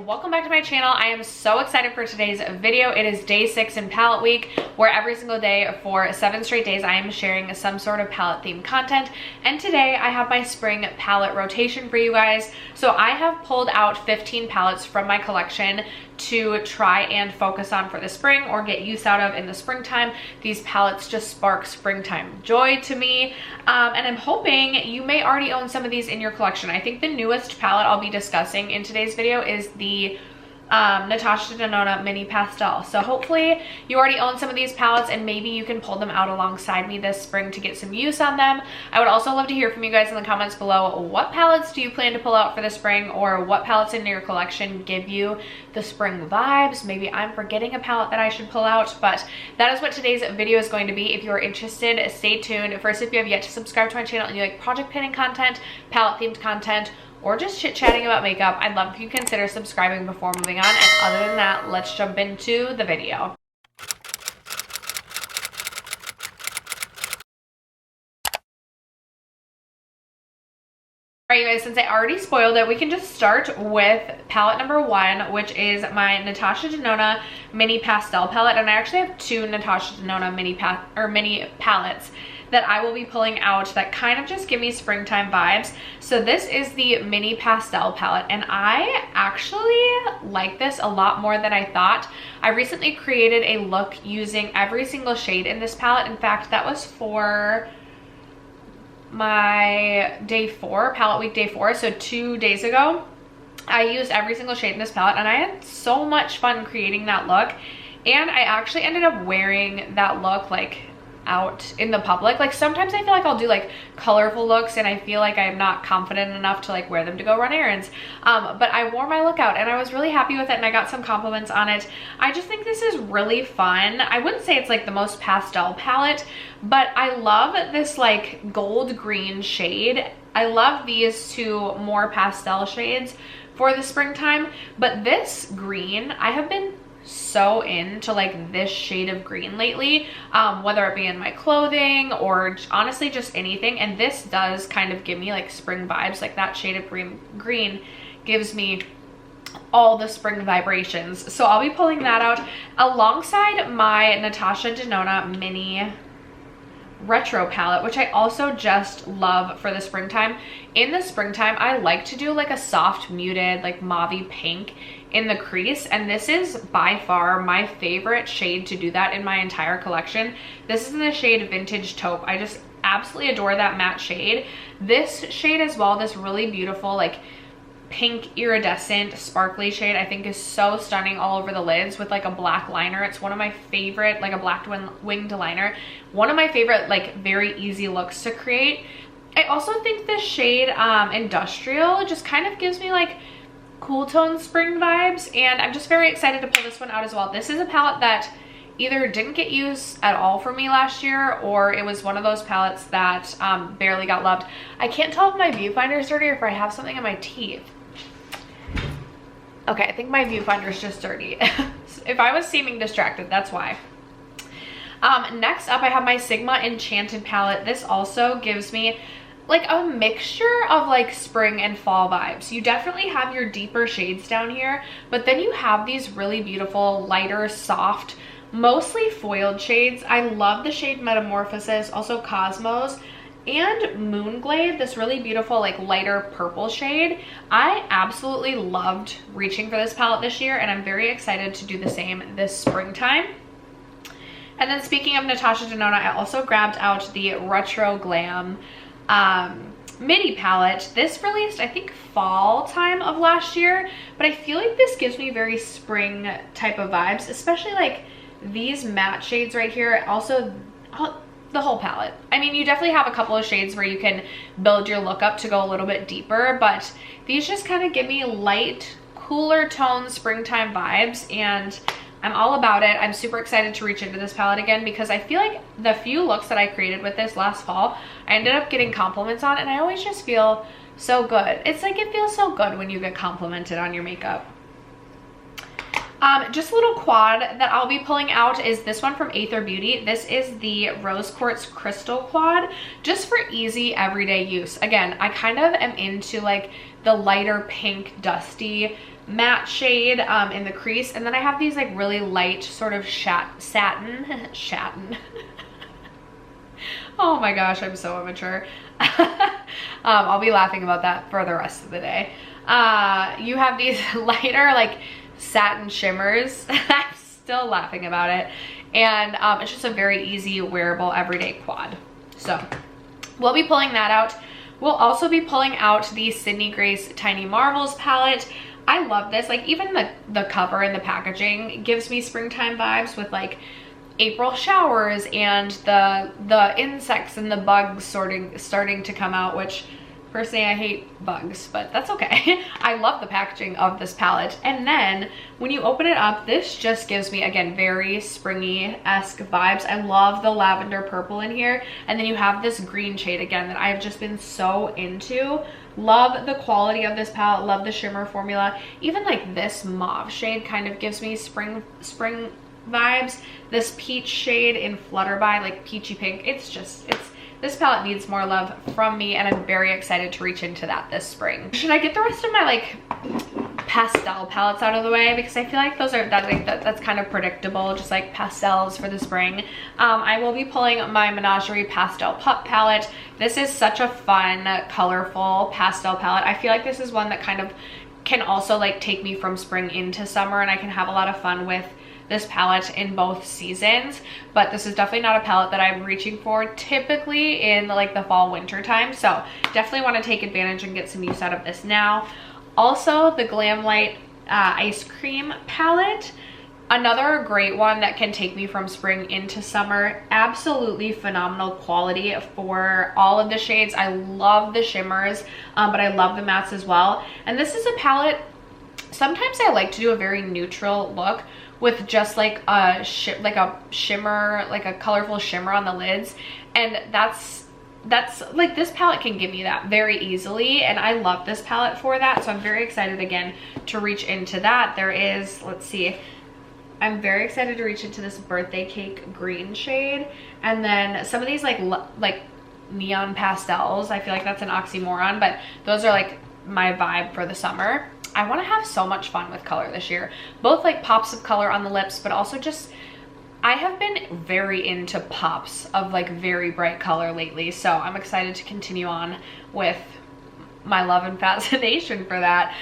welcome back to my channel. I am so excited for today's video. It is day 6 in palette week, where every single day for 7 straight days I am sharing some sort of palette themed content. And today I have my spring palette rotation for you guys. So I have pulled out 15 palettes from my collection to try and focus on for the spring or get use out of in the springtime. These palettes just spark springtime joy to me, and I'm hoping you may already own some of these in your collection. I think the newest palette I'll be discussing in today's video is the Natasha Denona mini pastel. So hopefully you already own some of these palettes and maybe you can pull them out alongside me this spring to get some use on them. I would also love to hear from you guys in the comments below. What palettes do you plan to pull out for the spring, or what palettes in your collection give you the spring vibes? Maybe I'm forgetting a palette that I should pull out, but that is what today's video is going to be. If you are interested, stay tuned. First, if you have yet to subscribe to my channel and you like project planning content, palette themed content, or just chit-chatting about makeup, I'd love if you consider subscribing before moving on. And other than that, let's jump into the video. Alright, you guys, since I already spoiled it, we can just start with palette number 1, which is my Natasha Denona mini pastel palette. And I actually have 2 Natasha Denona mini palettes that I will be pulling out that kind of just give me springtime vibes. So this is the mini pastel palette, and I actually like this a lot more than I thought. I recently created a look using every single shade in this palette. In fact, that was for my day 4, palette week day 4, so 2 days ago. I used every single shade in this palette and I had so much fun creating that look. And I actually ended up wearing that look like out in the public. Like sometimes I feel like I'll do like colorful looks and I feel like I'm not confident enough to like wear them to go run errands, but I wore my look out and I was really happy with it and I got some compliments on it. I just think this is really fun. I wouldn't say it's like the most pastel palette, but I love this like gold green shade. I love these 2 more pastel shades for the springtime, but this green, I have been so into like this shade of green lately, whether it be in my clothing or honestly just anything. And this does kind of give me like spring vibes. Like that shade of green gives me all the spring vibrations. So I'll be pulling that out alongside my Natasha Denona mini retro palette, which I also just love for the springtime. In the springtime, I like to do like a soft muted like mauve pink in the crease, and this is by far my favorite shade to do that in my entire collection. This is in the shade Vintage Taupe. I just absolutely adore that matte shade. This shade as well, this really beautiful like pink iridescent sparkly shade, I think is so stunning all over the lids with like a black liner. It's one of my favorite, like a black winged liner, one of my favorite like very easy looks to create. I also think this shade Industrial just kind of gives me like cool tone spring vibes, and I'm just very excited to pull this one out as well. This is a palette that either didn't get used at all for me last year, or it was one of those palettes that barely got loved. I can't tell if my viewfinder is dirty or if I have something in my teeth. Okay, I think my viewfinder is just dirty. If I was seeming distracted, that's why. Next up, I have my Sigma Enchanted palette. This also gives me like a mixture of like spring and fall vibes. You definitely have your deeper shades down here, but then you have these really beautiful, lighter, soft, mostly foiled shades. I love the shade Metamorphosis, also Cosmos, and Moonglade, this really beautiful like lighter purple shade. I absolutely loved reaching for this palette this year, and I'm very excited to do the same this springtime. And then speaking of Natasha Denona, I also grabbed out the Retro Glam mini palette. This released I think fall time of last year, but I feel like this gives me very spring type of vibes, especially like these matte shades right here. Also the whole palette. I mean, you definitely have a couple of shades where you can build your look up to go a little bit deeper, but these just kind of give me light, cooler tone springtime vibes, and I'm all about it. I'm super excited to reach into this palette again because I feel like the few looks that I created with this last fall, I ended up getting compliments on, and I always just feel so good. It's like it feels so good when you get complimented on your makeup. Just a little quad that I'll be pulling out is this one from Aether Beauty. This is the Rose Quartz Crystal Quad, just for easy everyday use. Again, I kind of am into like the lighter pink dusty matte shade in the crease, and then I have these like really light sort of satin oh my gosh, I'm so immature. I'll be laughing about that for the rest of the day. You have these lighter like satin shimmers. I'm still laughing about it, and it's just a very easy wearable everyday quad. So we'll be pulling that out. We'll also be pulling out the Sydney Grace Tiny Marvels palette. I love this. Like, even the cover and the packaging gives me springtime vibes with like April showers and the insects and the bugs starting to come out, which personally I hate bugs, but that's okay. I love the packaging of this palette. And then when you open it up, this just gives me, again, very springy-esque vibes. I love the lavender purple in here. And then you have this green shade again that I've just been so into. Love the quality of this palette, love the shimmer formula. Even like this mauve shade kind of gives me spring vibes. This peach shade in Flutterby, like peachy pink, this palette needs more love from me, and I'm very excited to reach into that this spring. Should I get the rest of my like pastel palettes out of the way, because I feel like that's kind of predictable, just like pastels for the spring. I will be pulling my Menagerie Pastel Pup palette. This is such a fun, colorful pastel palette. I feel like this is one that kind of can also like take me from spring into summer, and I can have a lot of fun with this palette in both seasons. But this is definitely not a palette that I'm reaching for typically in like the fall winter time, so definitely want to take advantage and get some use out of this now. Also, the Glam Light Ice Cream palette, another great one that can take me from spring into summer. Absolutely phenomenal quality for all of the shades. I love the shimmers, but I love the mattes as well. And this is a palette, sometimes I like to do a very neutral look with just like a shimmer, like a colorful shimmer on the lids, and that's like, this palette can give me that very easily, and I love this palette for that. So I'm very excited again to reach into that. There is, let's see, I'm very excited to reach into this Birthday Cake green shade, and then some of these like neon pastels. I feel like that's an oxymoron, but those are like my vibe for the summer. I want to have so much fun with color this year, both like pops of color on the lips, but also just, I have been very into pops of like very bright color lately, so I'm excited to continue on with my love and fascination for that.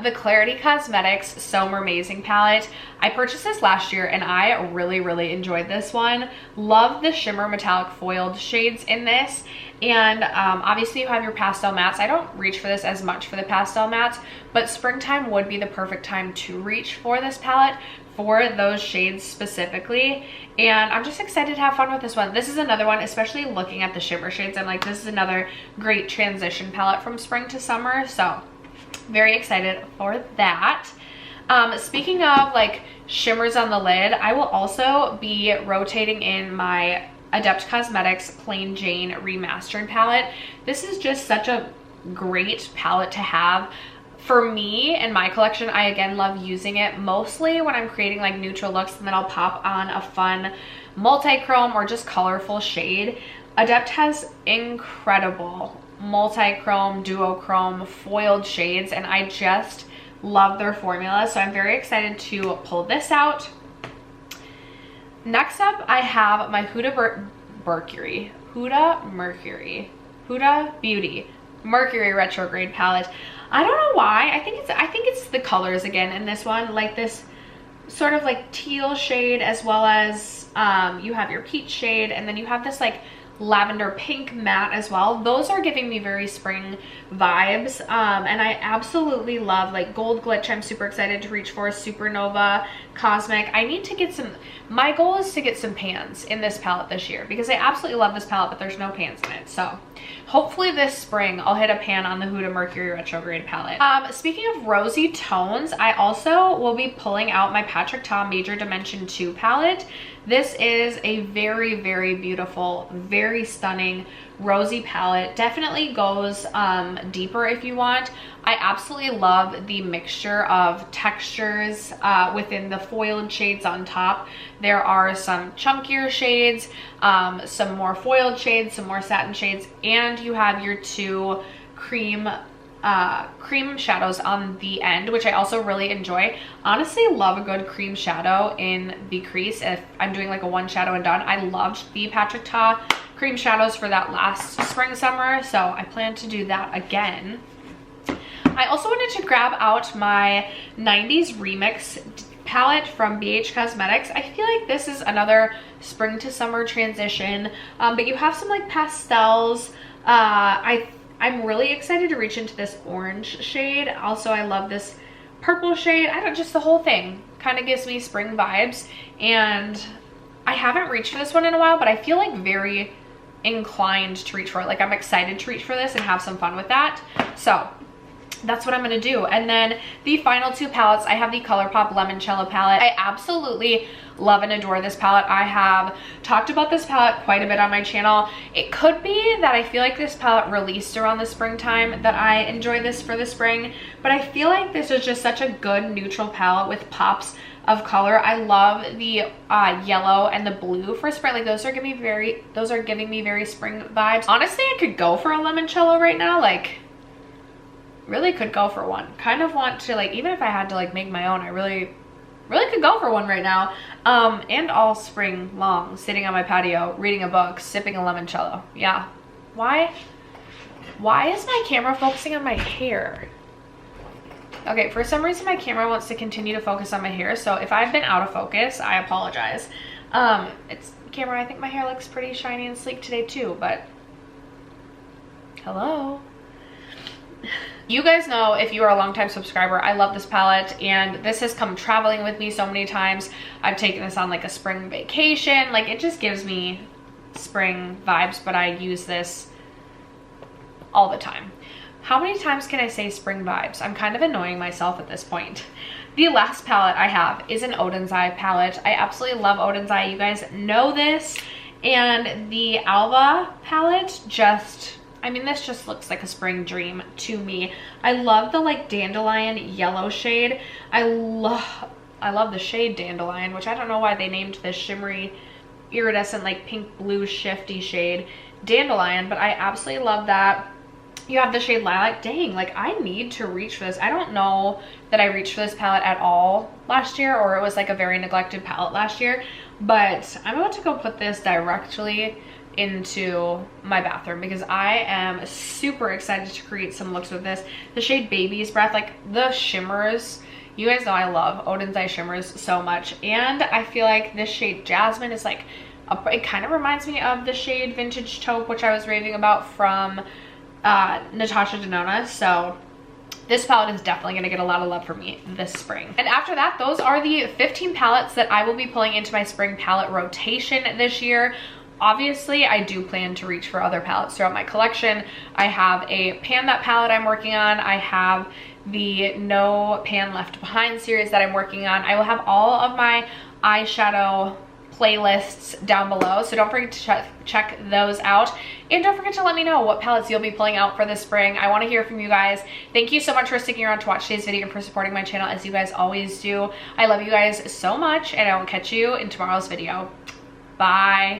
The Clarity Cosmetics So Amazing palette, I purchased this last year and I really enjoyed this one. Love the shimmer metallic foiled shades in this, and obviously you have your pastel mattes. I don't reach for this as much for the pastel mattes, but springtime would be the perfect time to reach for this palette for those shades specifically, and I'm just excited to have fun with this one. This is another one, especially looking at the shimmer shades, I'm like, this is another great transition palette from spring to summer, so very excited for that. Speaking of like shimmers on the lid, I will also be rotating in my Adept Cosmetics Plain Jane Remastered palette. This is just such a great palette to have. For me and my collection, I again love using it mostly when I'm creating like neutral looks, and then I'll pop on a fun multi-chrome or just colorful shade. Adept has incredible multi-chrome, duochrome, foiled shades, and I just love their formula, so I'm very excited to pull this out. Next up, I have my Huda Beauty Mercury Retrograde palette. I don't know why. I think it's the colors again in this one, like this sort of like teal shade, as well as you have your peach shade, and then you have this like lavender pink matte as well. Those are giving me very spring vibes, and I absolutely love like Gold Glitch. I'm super excited to reach for Supernova, Cosmic. I need to get some, my goal is to get some pans in this palette this year, because I absolutely love this palette, but there's no pans in it. So hopefully this spring I'll hit a pan on the Huda Mercury Retrograde palette. Speaking of rosy tones, I also will be pulling out my Patrick Ta Major Dimension 2 palette. This is a very, very beautiful, very stunning rosy palette. Definitely goes deeper if you want. I absolutely love the mixture of textures within the foiled shades on top. There are some chunkier shades, some more foiled shades, some more satin shades, and you have your two cream shadows on the end, which I also really enjoy. Honestly, love a good cream shadow in the crease if I'm doing like a one shadow and done. I loved the Patrick Ta cream shadows for that last spring summer, so I plan to do that again. I also wanted to grab out my 90s Remix palette from BH Cosmetics. I feel like this is another spring to summer transition, but you have some like pastels. I'm really excited to reach into this orange shade. Also, I love this purple shade. Just the whole thing kind of gives me spring vibes, and I haven't reached for this one in a while, but I feel like very inclined to reach for it. Like I'm excited to reach for this and have some fun with that. So that's what I'm gonna do. And then the final two palettes, I have the ColourPop Lemoncello palette. I absolutely love and adore this palette. I have talked about this palette quite a bit on my channel. It could be that I feel like this palette released around the springtime, that I enjoy this for the spring, but I feel like this is just such a good neutral palette with pops of color. I love the yellow and the blue for spring. Like those are giving me very spring vibes. Honestly, I could go for a limoncello right now. Like really could go for one. Kind of want to, like, even if I had to like make my own, I really could go for one right now. And all spring long, sitting on my patio, reading a book, sipping a limoncello. Yeah. Why is my camera focusing on my hair? Okay, for some reason my camera wants to continue to focus on my hair, so if I've been out of focus, I apologize. It's camera, I think my hair looks pretty shiny and sleek today too, but hello. You guys know, if you are a longtime subscriber, I love this palette, and this has come traveling with me so many times. I've taken this on like a spring vacation. Like it just gives me spring vibes, but I use this all the time. How many times can I say spring vibes? I'm kind of annoying myself at this point. The last palette I have is an Odin's Eye palette. I absolutely love Odin's Eye. You guys know this. And the Alba palette this just looks like a spring dream to me. I love the like dandelion yellow shade. I love the shade dandelion, which I don't know why they named this shimmery iridescent like pink blue shifty shade dandelion, but I absolutely love that. You have the shade lilac. Dang, like I need to reach for this. I don't know that I reached for this palette at all last year, or it was like a very neglected palette last year, but I'm about to go put this directly into my bathroom because I am super excited to create some looks with this. The shade Baby's Breath, like the shimmers, you guys know I love Odin's Eye shimmers so much, and I feel like this shade Jasmine is like it kind of reminds me of the shade Vintage Taupe, which I was raving about from Natasha Denona. So this palette is definitely going to get a lot of love from me this spring. And after that, those are the 15 palettes that I will be pulling into my spring palette rotation this year. Obviously, I do plan to reach for other palettes throughout my collection. I have a Pan That palette I'm working on. I have the No Pan Left Behind series that I'm working on. I will have all of my eyeshadow playlists down below, so don't forget to check those out, and don't forget to let me know what palettes you'll be pulling out for this spring. I want to hear from you guys. Thank you so much for sticking around to watch today's video and for supporting my channel as you guys always do. I love you guys so much, and I will catch you in tomorrow's video. Bye.